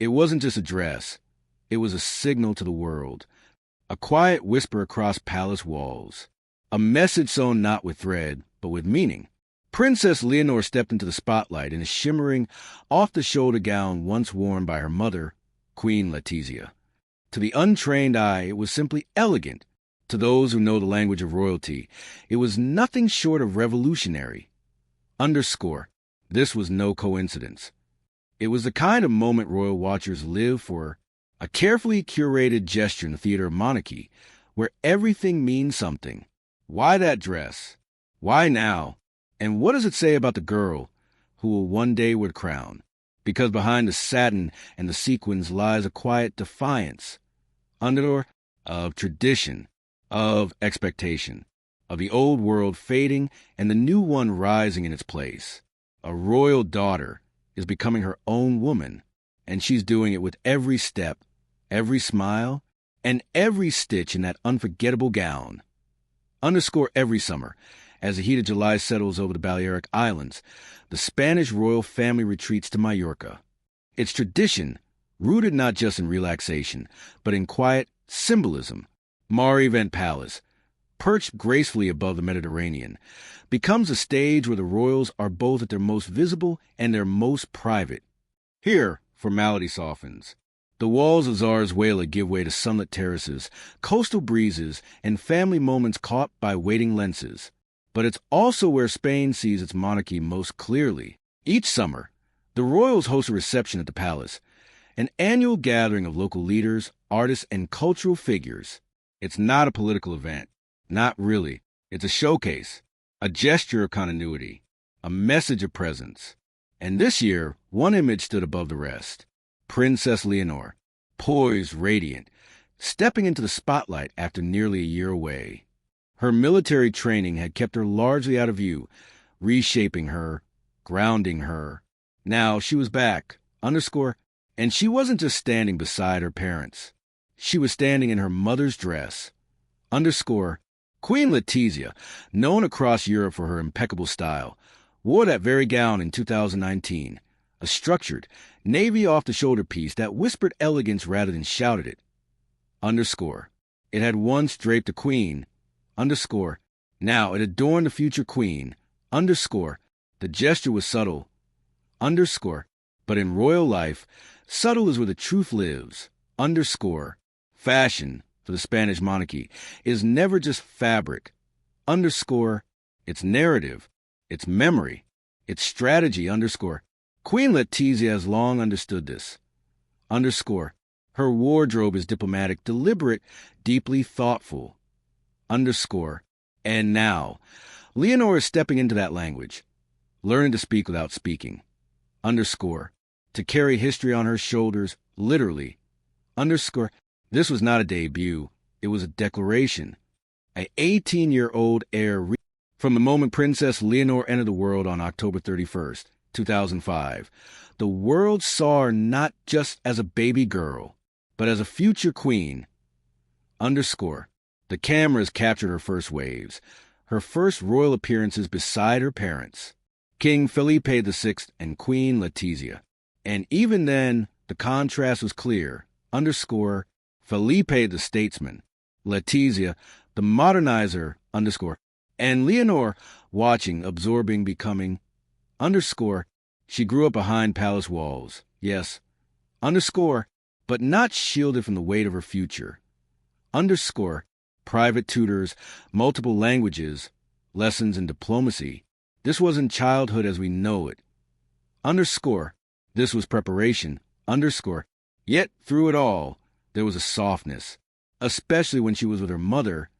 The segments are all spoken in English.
It wasn't just a dress. It was a signal to the world, a quiet whisper across palace walls, a message sewn not with thread, but with meaning. Princess Leonor stepped into the spotlight in a shimmering, off-the-shoulder gown once worn by her mother, Queen Letizia. To the untrained eye, it was simply elegant. To those who know the language of royalty, it was nothing short of revolutionary. Underscore, this was no coincidence. It was the kind of moment royal watchers live for, a carefully curated gesture in the theater of monarchy, where everything means something. Why that dress? Why now? And what does it say about the girl who will one day wear the crown? Because behind the satin and the sequins lies a quiet defiance, underscore, of tradition, of expectation, of the old world fading and the new one rising in its place. A royal daughter is becoming her own woman, and she's doing it with every step, every smile, and every stitch in that unforgettable gown. Underscore, every summer, as the heat of July settles over the Balearic Islands, the Spanish royal family retreats to Majorca. Its tradition, rooted not just in relaxation, but in quiet symbolism, Mar Event Palace, perched gracefully above the Mediterranean, becomes a stage where the royals are both at their most visible and their most private. Here, formality softens. The walls of Zarzuela give way to sunlit terraces, coastal breezes, and family moments caught by waiting lenses. But it's also where Spain sees its monarchy most clearly. Each summer, the royals host a reception at the palace, an annual gathering of local leaders, artists, and cultural figures. It's not a political event. Not really. It's a showcase, a gesture of continuity, a message of presence. And this year, one image stood above the rest. Princess Leonor, poised, radiant, stepping into the spotlight after nearly a year away. Her military training had kept her largely out of view, reshaping her, grounding her. Now she was back, underscore, and she wasn't just standing beside her parents. She was standing in her mother's dress, underscore. Queen Letizia, known across Europe for her impeccable style, wore that very gown in 2019, a structured, navy off-the-shoulder piece that whispered elegance rather than shouted it. Underscore. It had once draped a queen, underscore. Now it adorned the future queen, underscore. The gesture was subtle, underscore. But in royal life, subtle is where the truth lives, underscore. Fashion, for the Spanish monarchy, is never just fabric, underscore. It's narrative, it's memory, it's strategy, underscore. Queen Letizia has long understood this, underscore. Her wardrobe is diplomatic, deliberate, deeply thoughtful, underscore. And now, Leonor is stepping into that language, learning to speak without speaking, underscore. To carry history on her shoulders, literally, underscore. This was not a debut. It was a declaration. An 18-year-old heir. From the moment Princess Leonor entered the world on October 31st, 2005, the world saw her not just as a baby girl, but as a future queen, underscore. The cameras captured her first waves, her first royal appearances beside her parents, King Felipe VI and Queen Letizia. And even then, the contrast was clear, underscore. Felipe the statesman, Letizia the modernizer, underscore. And Leonor watching, absorbing, becoming, underscore. She grew up behind palace walls, yes, underscore, but not shielded from the weight of her future, underscore. Private tutors, multiple languages, lessons in diplomacy. This wasn't childhood as we know it, underscore. This was preparation, underscore. Yet through it all, there was a softness, especially when she was with her mother,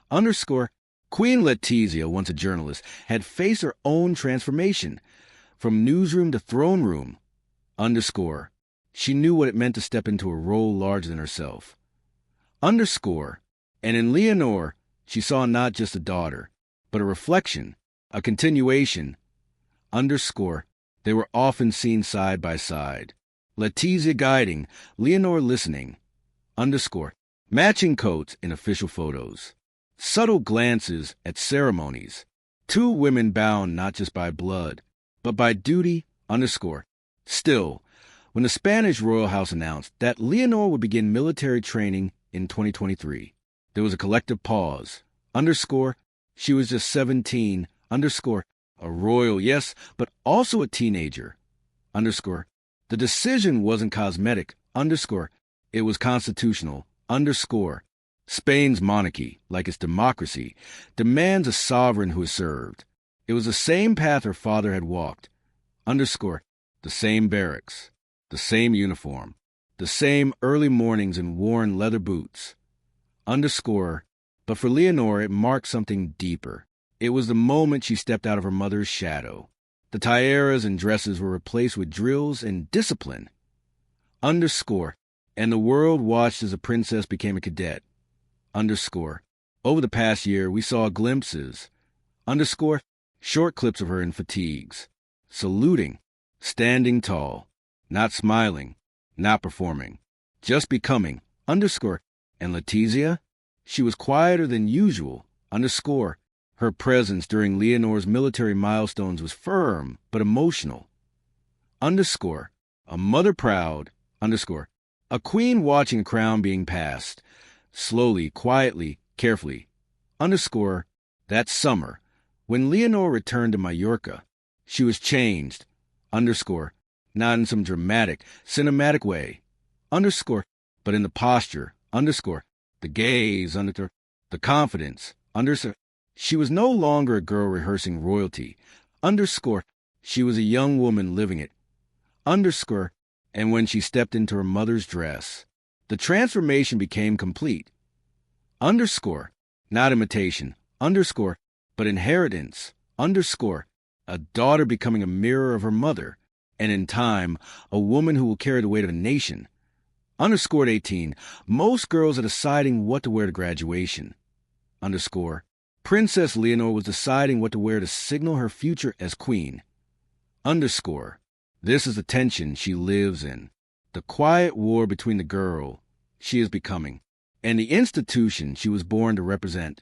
underscore. Queen Letizia, once a journalist, had faced her own transformation, from newsroom to throne room, underscore. She knew what it meant to step into a role larger than herself, underscore. And in Leonor, she saw not just a daughter, but a reflection, a continuation, underscore. They were often seen side by side. Letizia guiding, Leonor listening, underscore. Matching coats in official photos. Subtle glances at ceremonies. Two women bound not just by blood, but by duty, underscore. Still, when the Spanish royal house announced that Leonor would begin military training in 2023. There was a collective pause. Underscore, she was just 17. Underscore, a royal, yes, but also a teenager. Underscore, the decision wasn't cosmetic. Underscore, it was constitutional. Underscore, Spain's monarchy, like its democracy, demands a sovereign who is served. It was the same path her father had walked. Underscore, the same barracks, the same uniform, the same early mornings in worn leather boots. Underscore, but for Leonor it marked something deeper. It was the moment she stepped out of her mother's shadow. The tiaras and dresses were replaced with drills and discipline. Underscore, and the world watched as the princess became a cadet. Underscore, over the past year we saw glimpses. Underscore, short clips of her in fatigues, saluting, standing tall, not smiling, not performing, just becoming. Underscore, and Letizia, she was quieter than usual. Underscore, her presence during Leonor's military milestones was firm but emotional. Underscore, a mother proud. Underscore, a queen watching a crown being passed, slowly, quietly, carefully. Underscore, that summer, when Leonor returned to Mallorca, she was changed. Underscore, not in some dramatic, cinematic way. Underscore, but in the posture. Underscore, the gaze. Underscore, the confidence. Underscore, she was no longer a girl rehearsing royalty. Underscore, she was a young woman living it. Underscore, and when she stepped into her mother's dress, the transformation became complete. Underscore, not imitation. Underscore, but inheritance. Underscore, a daughter becoming a mirror of her mother, and in time, a woman who will carry the weight of a nation. Underscore 18, most girls are deciding what to wear to graduation. Underscore, Princess Leonor was deciding what to wear to signal her future as queen. Underscore, this is the tension she lives in, the quiet war between the girl she is becoming and the institution she was born to represent.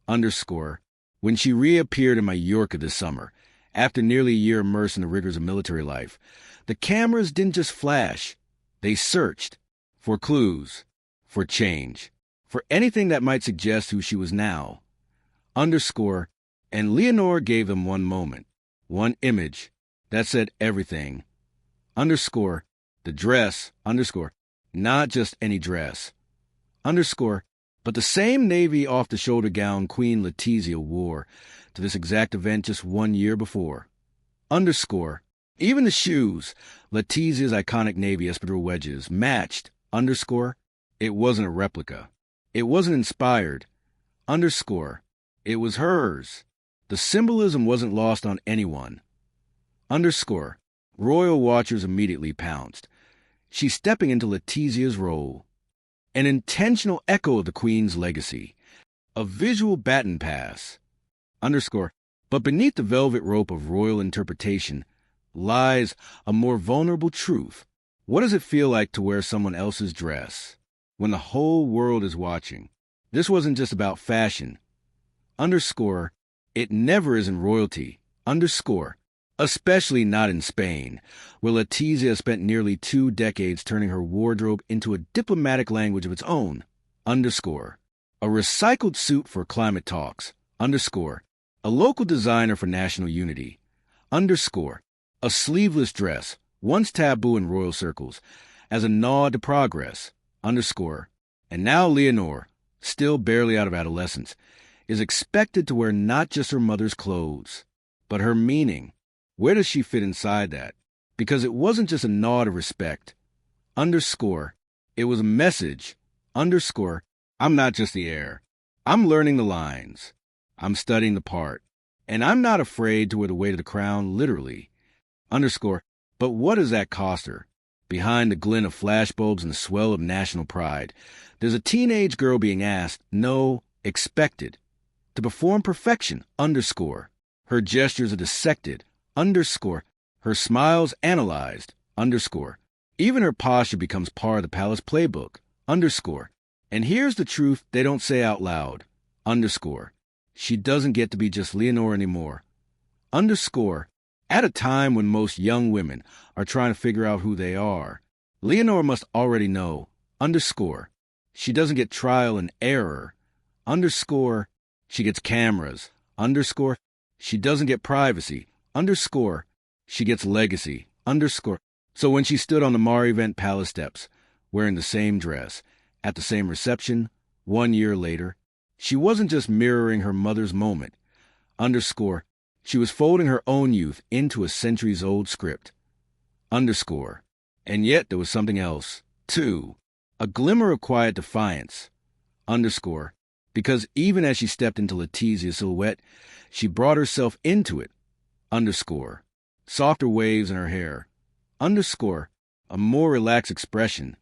Underscore, when she reappeared in Mallorca this summer, after nearly a year immersed in the rigors of military life, the cameras didn't just flash. They searched for clues, for change, for anything that might suggest who she was now. Underscore, and Leonor gave them one moment, one image, that said everything. Underscore, the dress. Underscore, not just any dress. Underscore, but the same navy off-the-shoulder gown Queen Letizia wore to this exact event just 1 year before. Underscore, even the shoes, Letizia's iconic navy Espadrille wedges, matched. Underscore, it wasn't a replica. It wasn't inspired. Underscore, it was hers. The symbolism wasn't lost on anyone. Underscore, royal watchers immediately pounced. She's stepping into Letizia's role. An intentional echo of the Queen's legacy. A visual baton pass. Underscore, but beneath the velvet rope of royal interpretation lies a more vulnerable truth. What does it feel like to wear someone else's dress when the whole world is watching? This wasn't just about fashion. Underscore, it never is in royalty. Underscore, especially not in Spain, where Letizia spent nearly 2 decades turning her wardrobe into a diplomatic language of its own. Underscore, a recycled suit for climate talks. Underscore, a local designer for national unity. Underscore, a sleeveless dress, once taboo in royal circles, as a nod to progress. Underscore, and now Leonor, still barely out of adolescence, is expected to wear not just her mother's clothes, but her meaning. Where does she fit inside that? Because it wasn't just a nod of respect. Underscore, it was a message. Underscore, I'm not just the heir. I'm learning the lines. I'm studying the part. And I'm not afraid to wear the weight of the crown literally. Underscore, but what does that cost her? Behind the glint of flashbulbs and the swell of national pride, there's a teenage girl being asked, no, expected, to perform perfection. Underscore, her gestures are dissected. Underscore, her smiles analyzed. Underscore, even her posture becomes part of the palace playbook. Underscore, and here's the truth they don't say out loud. Underscore, she doesn't get to be just Leonor anymore. Underscore, At a time when most young women are trying to figure out who they are, Leonor must already know, underscore, she doesn't get trial and error, underscore, she gets cameras, underscore, she doesn't get privacy, underscore, she gets legacy, underscore. So when she stood on the Marivent Palace steps, wearing the same dress, at the same reception, 1 year later, she wasn't just mirroring her mother's moment, underscore, she was folding her own youth into a centuries-old script, underscore. And yet there was something else, too, a glimmer of quiet defiance, underscore, because even as she stepped into Letizia's silhouette, she brought herself into it, underscore, softer waves in her hair, underscore, a more relaxed expression,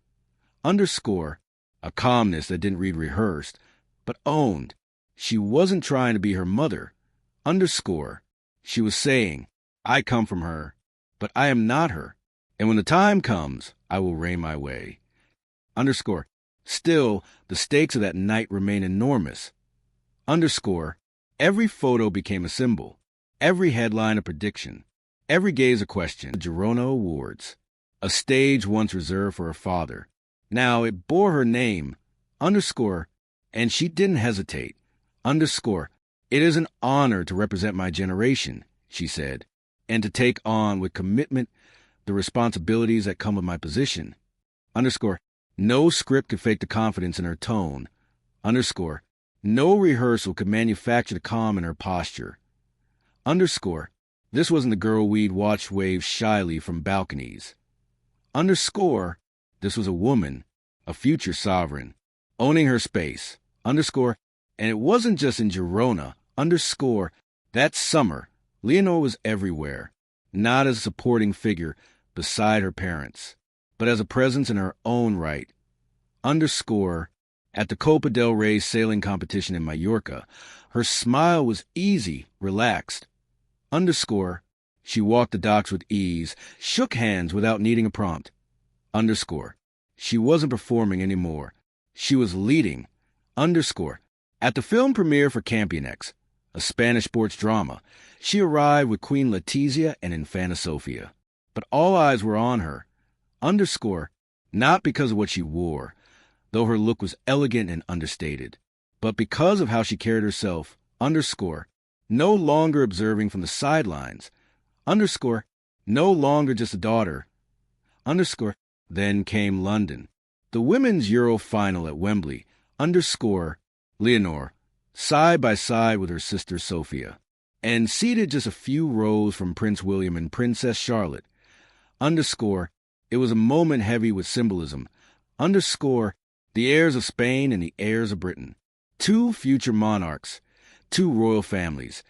underscore, a calmness that didn't read rehearsed, but owned. She wasn't trying to be her mother, underscore. She was saying, I come from her, but I am not her, and when the time comes, I will reign my way, underscore. Still, the stakes of that night remain enormous, underscore. Every photo became a symbol, every headline a prediction, every gaze a question. The Girona Awards, a stage once reserved for her father. Now it bore her name, underscore, and she didn't hesitate, underscore. It is an honor to represent my generation, she said, and to take on with commitment the responsibilities that come with my position, underscore. No script could fake the confidence in her tone, underscore. No rehearsal could manufacture the calm in her posture, underscore. This wasn't the girl we'd watched wave shyly from balconies, underscore. This was a woman, a future sovereign, owning her space, underscore. And it wasn't just in Girona, underscore. That summer, Leonor was everywhere, not as a supporting figure beside her parents, but as a presence in her own right, underscore. At the Copa del Rey sailing competition in Mallorca, her smile was easy, relaxed, underscore. She walked the docks with ease, shook hands without needing a prompt, underscore. She wasn't performing anymore. She was leading, underscore. At the film premiere for Campionex, a Spanish sports drama, she arrived with Queen Letizia and Infanta Sofia. But all eyes were on her, underscore, not because of what she wore, though her look was elegant and understated, but because of how she carried herself, underscore, no longer observing from the sidelines, underscore, no longer just a daughter, underscore. Then came London, the women's Euro final at Wembley, underscore. Leonor, side by side with her sister Sophia, and seated just a few rows from Prince William and Princess Charlotte, underscore. It was a moment heavy with symbolism, underscore. The heirs of Spain and the heirs of Britain, two future monarchs, two royal families,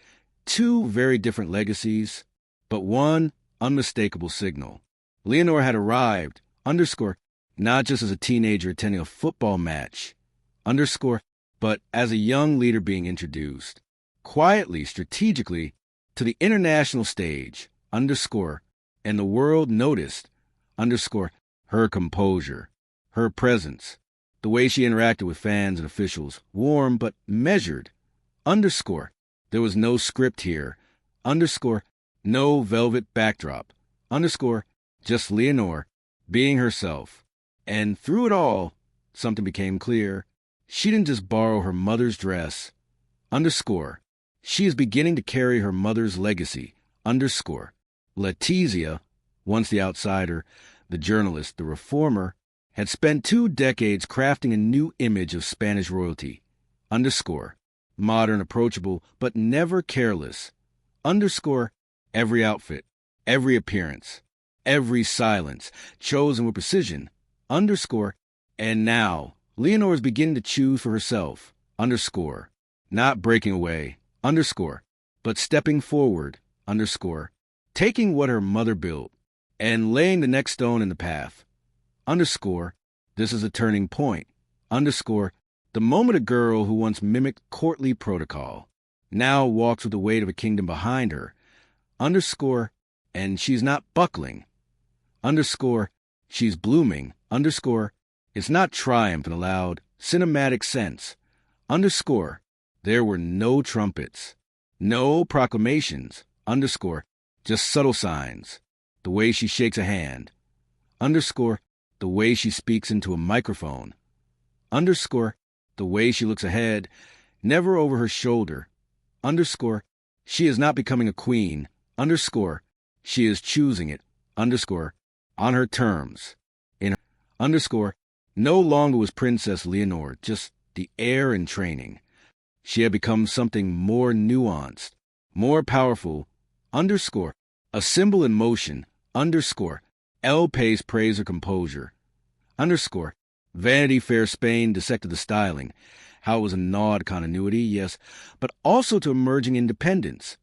two very different legacies, but one unmistakable signal. Leonor had arrived, underscore, not just as a teenager attending a football match, underscore, but as a young leader being introduced, quietly, strategically, to the international stage, underscore, and the world noticed, underscore, her composure, her presence, the way she interacted with fans and officials, warm but measured, underscore. There was no script here, underscore, no velvet backdrop, underscore, just Leonor being herself. And through it all, something became clear. She didn't just borrow her mother's dress, underscore. She is beginning to carry her mother's legacy, underscore. Letizia, once the outsider, the journalist, the reformer, had spent 2 decades crafting a new image of Spanish royalty, underscore. Modern, approachable, but never careless, underscore. Every outfit, every appearance, every silence, chosen with precision, underscore. And now, Leonor is beginning to choose for herself, underscore. Not breaking away, underscore, but stepping forward, underscore. Taking what her mother built and laying the next stone in the path, underscore. This is a turning point, underscore. The moment a girl who once mimicked courtly protocol now walks with the weight of a kingdom behind her, underscore. And she's not buckling, underscore. She's blooming, underscore. It's not triumph in a loud, cinematic sense, underscore. There were no trumpets, no proclamations, underscore. just subtle signs. The way she shakes a hand. Underscore, the way she speaks into a microphone. Underscore, the way she looks ahead, never over her shoulder. Underscore, she is not becoming a queen. Underscore, she is choosing it. Underscore, on her terms. In her, underscore, no longer was Princess Leonor just the heir in training. She had become something more nuanced, more powerful. Underscore, a symbol in motion. Underscore, El Pace praised her composure. Underscore, Vanity Fair Spain dissected the styling, how it was a gnawed continuity, yes, but also to emerging independence.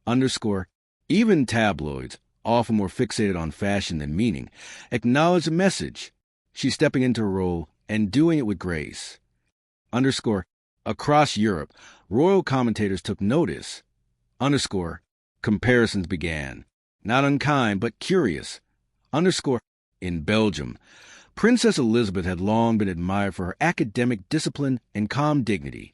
Underscore, even tabloids, often more fixated on fashion than meaning, acknowledged the message. She's stepping into her role and doing it with grace. Underscore, across Europe, royal commentators took notice. Underscore, comparisons began. Not unkind, but curious. Underscore, in Belgium, Princess Elizabeth had long been admired for her academic discipline and calm dignity.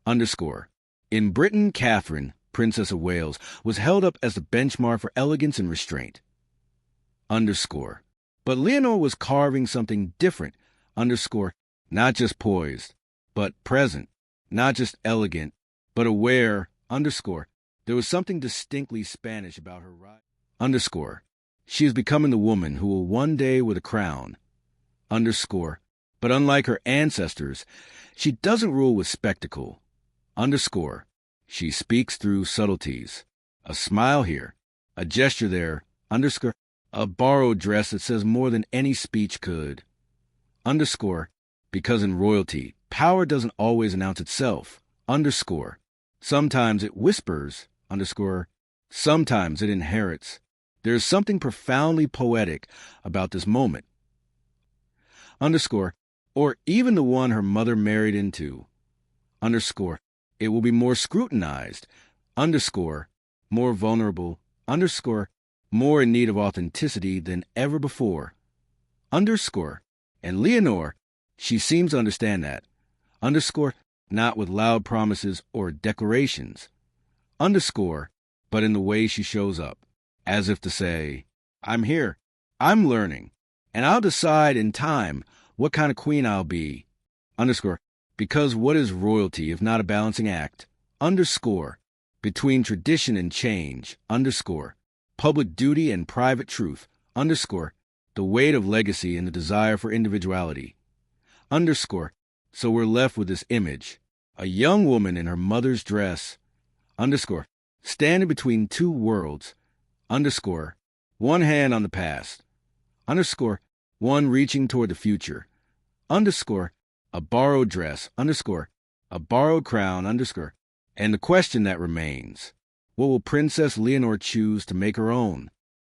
Underscore, in Britain, Catherine, Princess of Wales, was held up as the benchmark for elegance and restraint. Underscore, but Leonor was carving something different. Underscore, not just poised, but present. Not just elegant, but aware. Underscore, there was something distinctly Spanish about her ride. Underscore, she is becoming the woman who will one day wear the crown. Underscore, but unlike her ancestors, she doesn't rule with spectacle. Underscore, she speaks through subtleties. A smile here, a gesture there. Underscore, a borrowed dress that says more than any speech could. Underscore, because in royalty, power doesn't always announce itself. Underscore, sometimes it whispers. Underscore, sometimes it inherits. There is something profoundly poetic about this moment. Underscore, or even the one her mother married into. Underscore, it will be more scrutinized. Underscore, more vulnerable. Underscore, more in need of authenticity than ever before. Underscore, and Leonor, she seems to understand that. Underscore, not with loud promises or declarations. Underscore, but in the way she shows up, as if to say, I'm here, I'm learning, and I'll decide in time what kind of queen I'll be. Underscore, because what is royalty if not a balancing act? Underscore, between tradition and change. Underscore, public duty and private truth. Underscore, the weight of legacy and the desire for individuality. Underscore, so we're left with this image, a young woman in her mother's dress. Underscore, standing between two worlds. Underscore, one hand on the past. Underscore, one reaching toward the future. Underscore, a borrowed dress. Underscore, a borrowed crown. Underscore, and the question that remains, what will Princess Leonor choose to make her own?